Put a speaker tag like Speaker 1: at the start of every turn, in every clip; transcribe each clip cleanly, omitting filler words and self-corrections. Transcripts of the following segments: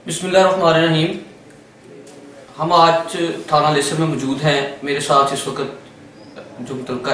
Speaker 1: बिस्मिल्लाहिर्रहमानिर्रहीम। हम आज थाना लेसर में मौजूद हैं। मेरे साथ इस वक्त जो मुतलका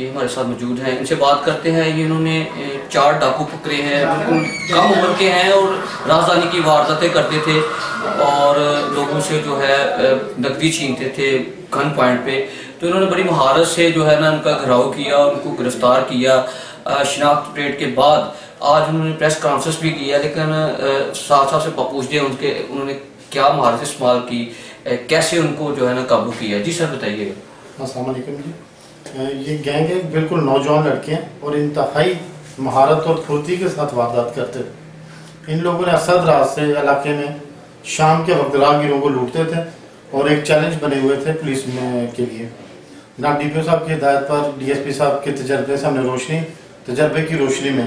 Speaker 1: ये हमारे साथ मौजूद हैं। इनसे बात करते हैं। ये इन्होंने 4 डाकू पकड़े हैं, बिल्कुल कम उम्र के हैं और राजधानी की वारदातें करते थे और लोगों से जो है नकदी छीनते थे गन पॉइंट पे। तो इन्होंने बड़ी महारत से जो है ना उनका घिराव किया, उनको गिरफ्तार किया। शिनाख्त परेड के बाद आज उन्होंने प्रेस कॉन्फ्रेंस भी किया, लेकिन साथ साथ से पूछते हैं उन्होंने क्या महारत इस्तेमाल की, कैसे उनको जो है ना काबू किया। जी सर बताइएगा।
Speaker 2: अस्सलाम वालेकुम जी। ये गैंग है, बिल्कुल नौजवान लड़के हैं और इंतहाई महारत और फुर्ती के साथ वारदात करते थे। इन लोगों ने असद रात से इलाके में शाम के वक्त राहगीरों को लूटते थे और एक चैलेंज बने हुए थे पुलिस में के लिए। जनाब DPO साहब की हिदायत पर DSP साहब के तजर्बे से हमने तजर्बे की रोशनी में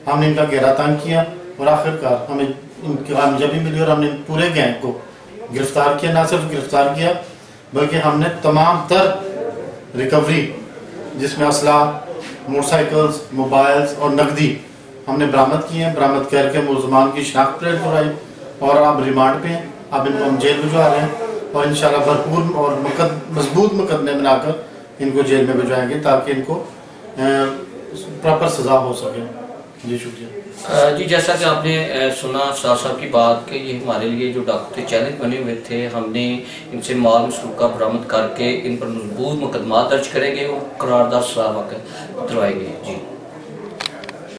Speaker 2: हमने इनका घेरातान किया और आखिरकार हमें इनकी कामयाबी मिली और हमने पूरे गैंग को गिरफ्तार किया। ना सिर्फ गिरफ्तार किया बल्कि हमने तमाम तर रिकवरी जिसमें असला, मोटरसाइकिल्स, मोबाइल्स और नकदी हमने बरामद किए हैं। बरामद करके मुलजमान की शनाख्त परेड करवाई और अब रिमांड पे हैं। अब इनको हम जेल भिजवा रहे हैं और इंशाल्लाह भरपूर और मजबूत मुकदमे बनाकर इनको जेल में भिजवाएंगे ताकि इनको प्रॉपर सजा हो सके। जी शुक्रिया।
Speaker 1: जी जैसा कि आपने सुना अफज़ाल साहब की बात कि ये हमारे लिए जो डाकू थे चैलेंज बने हुए थे। हमने इनसे माल मसरूका बरामद करके इन पर मजबूत मुकदमा दर्ज करेंगे और करारदार सजा दिलवाएंगे। जी।